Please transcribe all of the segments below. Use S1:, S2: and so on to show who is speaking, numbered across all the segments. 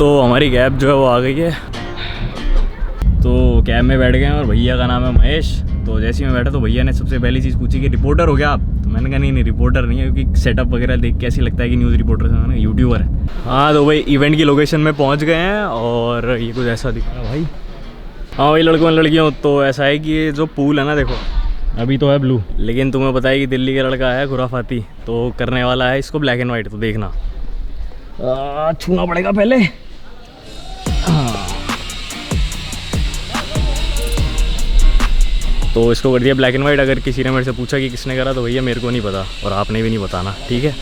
S1: तो हमारी कैब जो है वो आ गई है। तो कैब में बैठ गए हैं और भैया का नाम है महेश। तो जैसे ही मैं बैठा तो भैया ने सबसे पहली चीज़ पूछी कि रिपोर्टर हो क्या आप? तो मैंने कहा नहीं रिपोर्टर नहीं है, क्योंकि सेटअप वगैरह देख के ऐसी लगता है कि न्यूज़ रिपोर्टर से ना यूट्यूबर है। हाँ तो भाई इवेंट की लोकेशन में पहुँच गए हैं और ये कुछ ऐसा दिख रहा है भाई। हाँ भाई लड़कों लड़कियों, तो ऐसा है कि ये जो पूल है ना, देखो अभी तो है ब्लू, लेकिन तुम्हें पता है कि दिल्ली का लड़का है खुराफाती, तो करने वाला है इसको ब्लैक एंड वाइट। तो देखना छूना पड़ेगा पहले। हाँ तो इसको कर दिया ब्लैक एंड वाइट। अगर किसी ने मेरे से पूछा कि किसने करा तो भैया मेरे को नहीं पता और आपने भी नहीं बताना, ठीक है।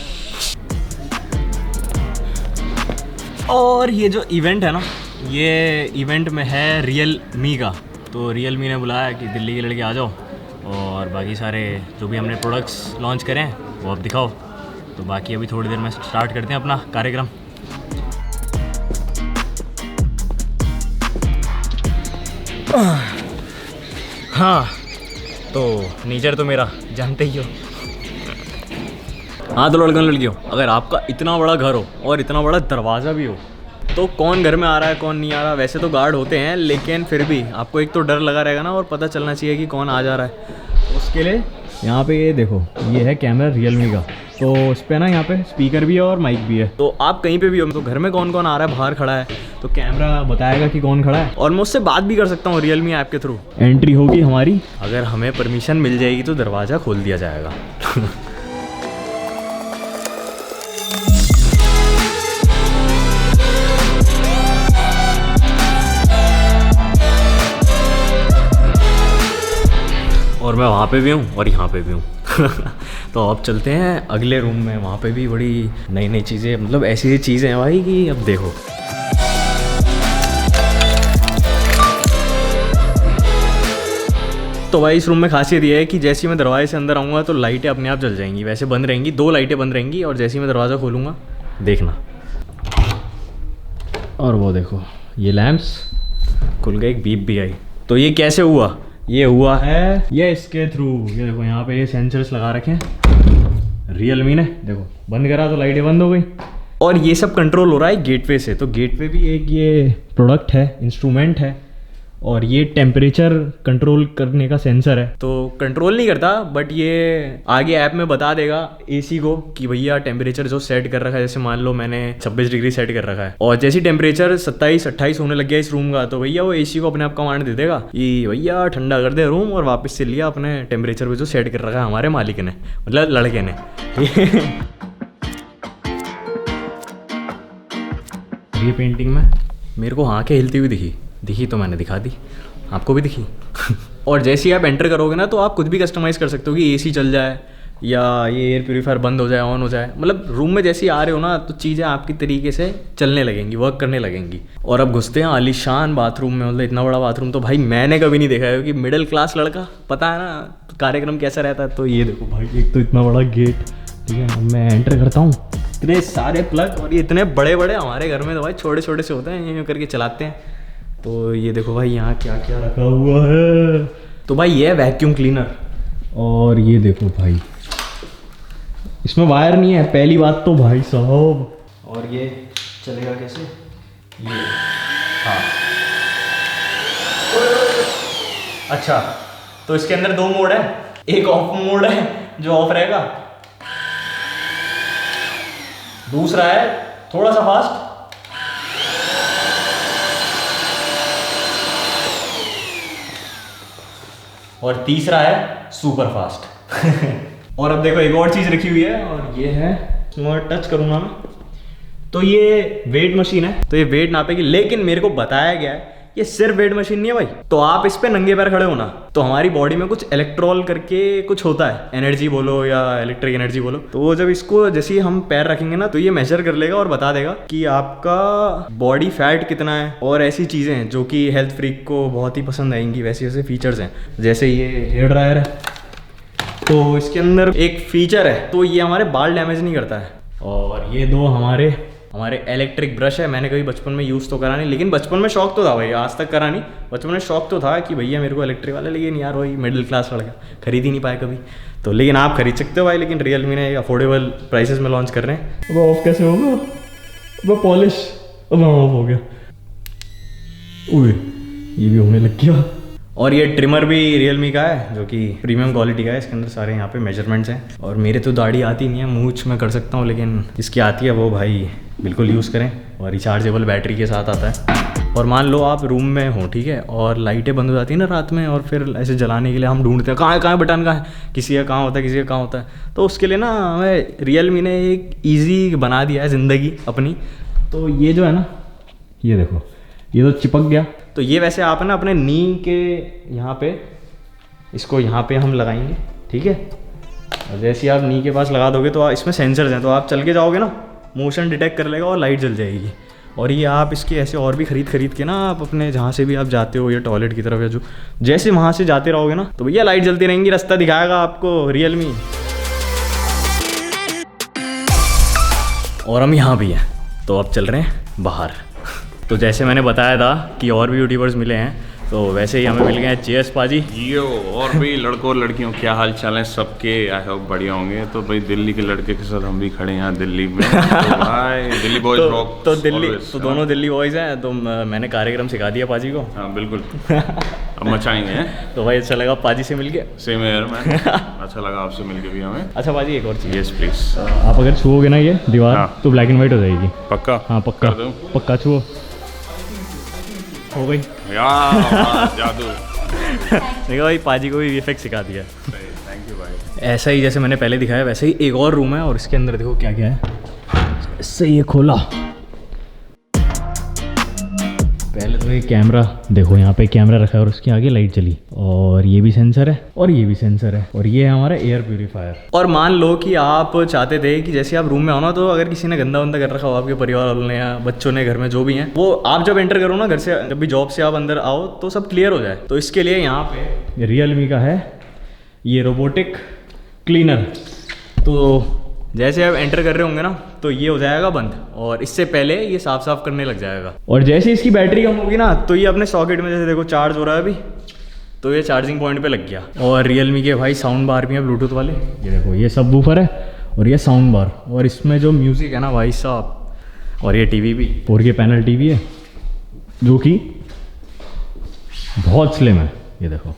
S1: और ये जो इवेंट है ना, ये इवेंट में है रियल मी का। तो रियल मी ने बुलाया कि दिल्ली के लड़के आ जाओ और बाकी सारे जो भी हमने प्रोडक्ट्स लॉन्च करें वो अब दिखाओ। तो बाकी अभी थोड़ी देर में स्टार्ट करते हैं अपना कार्यक्रम। हाँ तो नेचर तो मेरा जानते ही हो। हाँ तो लड़कों लड़कियों, अगर आपका इतना बड़ा घर हो और इतना बड़ा दरवाज़ा भी हो तो कौन घर में आ रहा है कौन नहीं आ रहा, वैसे तो गार्ड होते हैं लेकिन फिर भी आपको एक तो डर लगा रहेगा ना और पता चलना चाहिए कि कौन आ जा रहा है। उसके लिए यहाँ पे ये देखो, ये है कैमरा रियलमी का। तो इस पर ना यहाँ पे स्पीकर भी है और माइक भी है। तो आप कहीं पे भी हो, तो घर में कौन कौन आ रहा है बाहर खड़ा है तो कैमरा बताएगा कि कौन खड़ा है। और मैं उससे बात भी कर सकता हूँ रियलमी ऐप के थ्रू। एंट्री होगी हमारी, अगर हमें परमिशन मिल जाएगी तो दरवाज़ा खोल दिया जाएगा। और मैं वहाँ पे भी हूँ और यहाँ पे भी हूँ। तो अब चलते हैं अगले रूम में। वहाँ पे भी बड़ी नई नई चीज़ें, मतलब ऐसी चीज़ें हैं भाई कि अब देखो। तो भाई इस रूम में खासियत ये है कि जैसे ही मैं दरवाजे से अंदर आऊँगा तो लाइटें अपने आप जल जाएंगी। वैसे बंद रहेंगी, 2 लाइटें बंद रहेंगी और जैसे ही मैं दरवाज़ा खोलूँगा देखना, और वो देखो ये लैंप्स खुल गए, एक बीप भी आई। तो ये कैसे हुआ? ये हुआ है ये इसके थ्रू। ये देखो यहाँ पे ये सेंसर्स लगा रखे हैं रियलमी ने। देखो बंद करा तो लाइटें बंद हो गई। और ये सब कंट्रोल हो रहा है गेटवे से। तो गेटवे भी एक ये प्रोडक्ट है, इंस्ट्रूमेंट है। और ये टेम्परेचर कंट्रोल करने का सेंसर है। तो कंट्रोल नहीं करता बट ये आगे ऐप में बता देगा एसी को कि भैया टेम्परेचर जो सेट कर रखा है, जैसे मान लो मैंने 26 डिग्री सेट कर रखा है और जैसे टेम्परेचर 27-28 होने लग गया इस रूम का, तो भैया वो एसी को अपने आप कमांड दे देगा कि भैया ठंडा कर दे रूम, और वापस से लिया अपने टेम्परेचर पे जो सेट कर रखा है हमारे मालिक ने, मतलब लड़के ने। ये पेंटिंग में मेरे को आँखें हिलती हुई दिखी तो मैंने दिखा दी, आपको भी दिखी। और जैसे ही आप एंटर करोगे ना तो आप कुछ भी कस्टमाइज़ कर सकते हो कि एसी चल जाए या ये एयर प्यूरीफायर बंद हो जाए, ऑन हो जाए। मतलब रूम में जैसे ही आ रहे हो ना तो चीज़ें आपकी तरीके से चलने लगेंगी, वर्क करने लगेंगी। और अब घुसते हैं आलीशान बाथरूम में। मतलब इतना बड़ा बाथरूम तो भाई मैंने कभी नहीं देखा है, क्योंकि मिडिल क्लास लड़का, पता है ना कार्यक्रम कैसा रहता है। तो ये देखो भाई, एक तो इतना बड़ा गेट, ठीक है। अब मैं एंटर करता हूँ, इतने सारे प्लग, और ये इतने बड़े बड़े। हमारे घर में तो भाई छोटे छोटे से होते हैं, ये करके चलाते हैं। तो ये देखो भाई यहाँ क्या क्या रखा हुआ है। तो भाई ये है वैक्यूम क्लीनर। और ये देखो भाई इसमें वायर नहीं है, पहली बात तो भाई साहब। और ये चलेगा कैसे? ये हाँ, अच्छा तो इसके अंदर 2 मोड है। एक ऑफ मोड है जो ऑफ रहेगा, दूसरा है थोड़ा सा फास्ट, और तीसरा है सुपर फास्ट। और अब देखो एक और चीज रखी हुई है, और ये है, इसमें टच करूंगा मैं तो ये वेट मशीन है। तो ये वेट नापेगी, लेकिन मेरे को बताया गया है ये सिर्फ वेट मशीन नहीं है भाई। तो आप इस पे नंगे पैर खड़े हो ना तो हमारी बॉडी में कुछ इलेक्ट्रॉल करके कुछ होता है, एनर्जी बोलो या इलेक्ट्रिक एनर्जी बोलो। तो जब इसको जैसे ही हम पैर रखेंगे ना तो ये मेजर कर लेगा और बता देगा कि आपका बॉडी फैट कितना है, और ऐसी चीज़ें हैं जो कि हेल्थ फ्रीक को बहुत ही पसंद आएंगी। वैसे वैसे फीचर्स हैं, जैसे ये हेयर ड्रायर है तो इसके अंदर एक फीचर है तो ये हमारे बाल डैमेज नहीं करता है। और ये 2 हमारे इलेक्ट्रिक ब्रश है। मैंने कभी बचपन में यूज़ तो करा नहीं, लेकिन बचपन में शौक तो था भाई, आज तक करा नहीं। बचपन में शौक तो था कि भैया मेरे को इलेक्ट्रिक वाला, लेकिन यार वही मिडिल क्लास लड़का खरीद ही नहीं पाया कभी। तो लेकिन आप खरीद सकते हो भाई, लेकिन रियलमी ने अफोर्डेबल प्राइसेस में लॉन्च कर रहे हैं। वो ऑफ कैसे होगा? वो पॉलिश अब ऑफ हो गया। ओए ये भी होने लग गया। और ये ट्रिमर भी Realme का है जो कि प्रीमियम क्वालिटी का है। इसके अंदर सारे यहाँ पे मेजरमेंट्स हैं। और मेरे तो दाढ़ी आती नहीं है, मूंछ मैं कर सकता हूँ, लेकिन इसकी आती है वो भाई बिल्कुल यूज़ करें। और रिचार्जेबल बैटरी के साथ आता है। और मान लो आप रूम में हो, ठीक है, और लाइटें बंद हो जाती है ना रात में, और फिर ऐसे जलाने के लिए हम ढूंढते हैं कहाँ है बटन कहाँ है, किसी का कहाँ होता है, किसी का कहाँ होता है। तो उसके लिए ना हमें Realme ने एक ईजी बना दिया है ज़िंदगी अपनी। तो ये जो है ना, ये देखो, ये तो चिपक गया। तो ये वैसे आप ना अपने नी के यहाँ पे, इसको यहाँ पे हम लगाएंगे, ठीक है। और जैसे ही आप नी के पास लगा दोगे तो इसमें सेंसर्स हैं, तो आप चल के जाओगे ना, मोशन डिटेक्ट कर लेगा और लाइट जल जाएगी। और ये आप इसके ऐसे और भी खरीद के ना आप अपने जहाँ से भी आप जाते हो, या टॉयलेट की तरफ, या जो जैसे वहाँ से जाते रहोगे ना, तो भैया लाइट जलती रहेंगी, रास्ता दिखाएगा आपको Realme। और हम यहाँ भी हैं, तो अब चल रहे हैं बाहर। तो जैसे मैंने बताया था कि और भी यूट्यूबर्स मिले हैं, तो वैसे ही हमें मिल गए हैं चेयर्स पाजी।
S2: यो और भी लड़कों और लड़कियों क्या हाल चाल है सबके, आई होप बढ़िया होंगे। तो भाई दिल्ली के लड़के के साथ हम भी खड़े हैं यहाँ दिल्ली में। तो भाई दिल्ली बॉयज रॉक।
S1: तो दिल्ली तो दोनों दिल्ली बॉयज हैं। तो मैंने कार्यक्रम सिखा दिया पाजी को।
S2: हाँ बिल्कुल, अब मचाएंगे।
S1: तो भाई अच्छा लगा पाजी से मिलके।
S2: सेम यार मैं, अच्छा लगा आपसे मिलके भी हमें।
S1: अच्छा पाजी एक और चीज़।
S2: Yes please.
S1: आप अगर छुओगे ना ये दीवार तो ब्लैक एंड व्हाइट हो जाएगी।
S2: पक्का?
S1: हाँ पक्का, पक्का छुओ। हो गई
S2: यार जादू।
S1: देखो भाई पाजी को भी VFX सिखा दिया।
S2: थैंक यू भाई।
S1: ऐसा ही जैसे मैंने पहले दिखाया वैसे ही एक और रूम है, और इसके अंदर देखो क्या क्या है। इससे ये खोला, पहले तो ये कैमरा देखो, यहाँ पे कैमरा रखा है और उसके आगे लाइट चली, और ये भी सेंसर है, और ये भी सेंसर है, और ये है हमारा एयर प्यूरीफायर। और मान लो कि आप चाहते थे कि जैसे आप रूम में हो ना, तो अगर किसी ने गंदा वंदा कर रखा हो, आपके परिवार वालों ने या बच्चों ने घर में जो भी हैं, वो आप जब एंटर करो ना घर से, जब भी जॉब से आप अंदर आओ, तो सब क्लियर हो जाए। तो इसके लिए यहाँ पे Realme का है ये रोबोटिक क्लीनर। तो जैसे आप एंटर कर रहे होंगे ना, तो ये हो जाएगा बंद, और इससे पहले ये साफ करने लग जाएगा। और जैसे इसकी बैटरी कम होगी ना, तो ये अपने सॉकेट में जैसे देखो चार्ज हो रहा है अभी, तो ये चार्जिंग पॉइंट पे लग गया। और Realme के भाई साउंड बार भी हैं ब्लूटूथ वाले, ये देखो, ये सब वूफर है और ये साउंड बार, और इसमें जो म्यूज़िक है ना भाई साहब, और ये टीवी भी 4K पैनल टीवी है जो कि बहुत स्लिम है, ये देखो।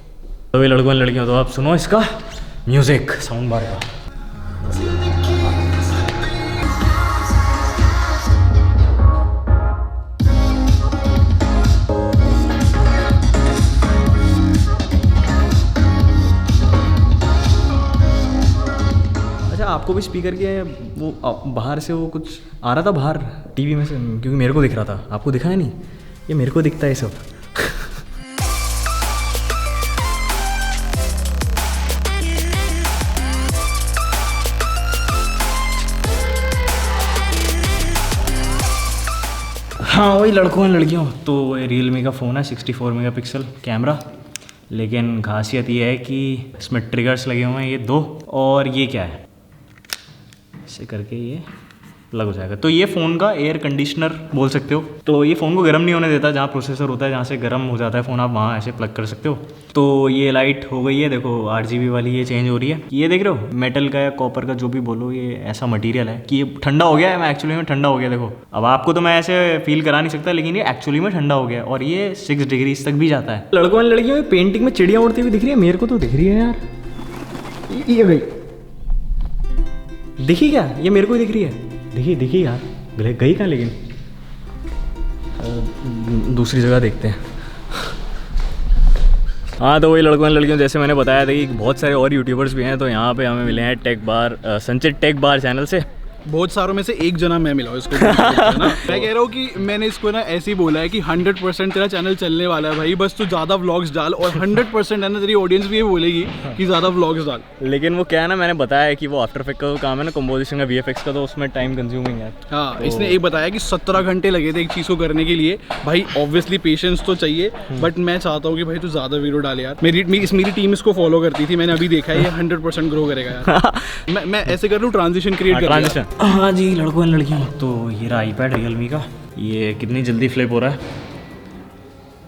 S1: तो ये लड़कों लड़कियों, तो आप सुनो इसका म्यूज़िक साउंड बार का। आपको भी स्पीकर के वो बाहर से वो कुछ आ रहा था बाहर टीवी में से, क्योंकि मेरे को दिख रहा था, आपको दिखा है नहीं, ये मेरे को दिखता है सब। हाँ वही लड़कों और लड़कियों, तो ये Realme का फ़ोन है, 64 मेगापिक्सल कैमरा। लेकिन खासियत ये है कि इसमें ट्रिगर्स लगे हुए हैं ये 2, और ये क्या है, ऐसे करके ये प्लग हो जाएगा। तो ये फ़ोन का एयर कंडीशनर बोल सकते हो। तो ये फ़ोन को गर्म नहीं होने देता, जहाँ प्रोसेसर होता है, जहाँ से गर्म हो जाता है फ़ोन, आप वहाँ ऐसे प्लग कर सकते हो। तो ये लाइट हो गई है, देखो RGB वाली ये चेंज हो रही है। ये देख रहे हो, मेटल का या कॉपर का जो भी बोलो, ये ऐसा मटीरियल है कि ये ठंडा हो गया है। मैं एक्चुअली में ठंडा हो गया, देखो। अब आपको तो मैं ऐसे फील करा नहीं सकता, लेकिन ये एक्चुअली में ठंडा हो गया, और ये 6 डिग्री तक भी जाता है। लड़कों और लड़कियों में पेंटिंग में चिड़िया उड़ती हुई दिख रही है, मेरे को तो दिख रही है यार। ये गई, दिखी क्या? ये मेरे को दिख रही है, दिखी यार, गई कहाँ? लेकिन दूसरी जगह देखते हैं। हाँ तो वही लड़कों और लड़कियों, जैसे मैंने बताया था कि बहुत सारे और यूट्यूबर्स भी हैं। तो यहाँ पे हमें मिले हैं टेक बार, संचित टेक बार चैनल से।
S3: बहुत सारों में से एक जना मैं मिला हूँ इसको। ना मैं कह रहा हूँ कि मैंने इसको ना ऐसे ही बोला है कि 100% तेरा चैनल चलने वाला है भाई, बस तू ज़्यादा व्लॉग्स डाल, और 100% है ना तेरी ऑडियंस भी ये बोलेगी कि ज़्यादा व्लॉग्स डाल।
S1: लेकिन वो क्या है ना, मैंने बताया कि वो आफ्टर इफेक्ट का काम है ना, कंपोजिशन का, VFX का, तो उसमें टाइम कंज्यूमिंग है।
S3: हाँ तो इसने एक बताया कि 17 घंटे लगे थे एक चीज़ को करने के लिए। भाई ऑब्वियसली पेशेंस तो चाहिए, बट मैं चाहता हूँ कि भाई तू ज़्यादा वीडियो डाल यार। मेरी टीम इसको फॉलो करती थी, मैंने अभी देखा है ये 100% ग्रो करेगा यार। मैं ऐसे कर लूँ, ट्रांजिशन क्रिएट कर।
S1: हाँ जी लड़कों और लड़कियों, तो ये रहा iPad Realme का, ये कितनी जल्दी फ्लिप हो रहा है।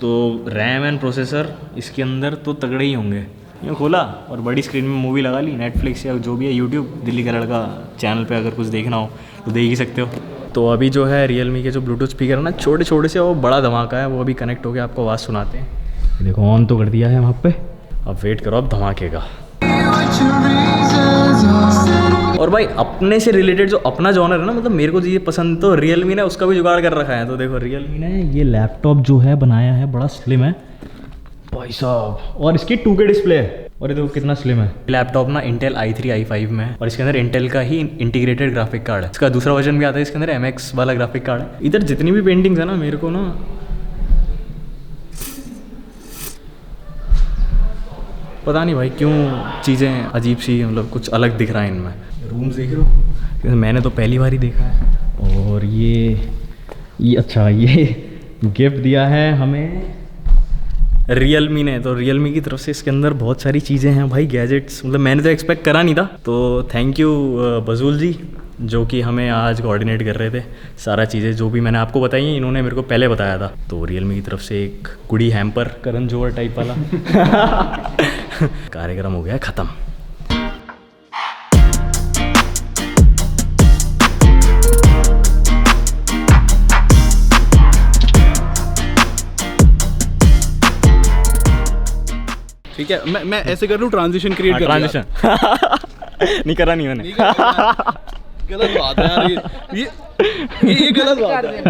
S1: तो रैम एंड प्रोसेसर इसके अंदर तो तगड़े ही होंगे। ये खोला और बड़ी स्क्रीन में मूवी लगा ली, नेटफ्लिक्स या जो भी है, यूट्यूब, दिल्ली का लड़का चैनल पे अगर कुछ देखना हो तो देख ही सकते हो। तो अभी जो है रियलमी के जो ब्लूटूथ स्पीकर है ना, छोटे छोटे से, वो बड़ा धमाका है, वो अभी कनेक्ट हो गया, आपको आवाज़ सुनाते हैं। देखो ऑन तो कर दिया है वहाँ पे, अब वेट करो अब धमाके का। और भाई अपने से रिलेटेड जो अपना जॉनर है ना, मतलब मेरे को जो ये पसंद, तो रियलमी ने उसका भी जुगाड़ कर रखा है। तो देखो रियलमी ने ये लैपटॉप जो है बनाया है, बड़ा स्लिम है भाई साहब, और इसकी 2K डिस्प्ले है, और ये देखो कितना स्लिम है। लैपटॉप ना इंटेल i3 i5 में है, और इसके अंदर इंटेल का ही इंटीग्रेटेड ग्राफिक कार्ड है। इसका दूसरा वर्जन भी आता है, इसके अंदर MX वाला ग्राफिक कार्ड है। इधर जितनी भी पेंटिंग्स है ना, मेरे को ना पता नहीं भाई क्यों चीज़ें अजीब सी, मतलब कुछ अलग दिख रहा है इनमें। रूम्स देख रहे हो, मैंने तो पहली बार ही देखा है। और ये अच्छा, ये गिफ्ट दिया है हमें रियलमी ने। तो रियलमी की तरफ से इसके अंदर बहुत सारी चीज़ें हैं भाई, गैजेट्स, मतलब मैंने तो एक्सपेक्ट करा नहीं था। तो थैंक यू बजूल जी, जो कि हमें आज कोऑर्डिनेट कर रहे थे सारा चीज़ें, जो भी मैंने आपको बताई हैं इन्होंने मेरे को पहले बताया था। तो रियलमी की तरफ से एक गुड़ी हैम्पर, करण जोहर टाइप वाला कार्यक्रम हो गया ख़त्म।
S3: ठीक है, मैं ऐसे कर लूँ, ट्रांजिशन क्रिएट कर,
S1: ट्रांजिशन नहीं करा नहीं मैंने।
S3: गलत बात है यार, ये गलत बात है।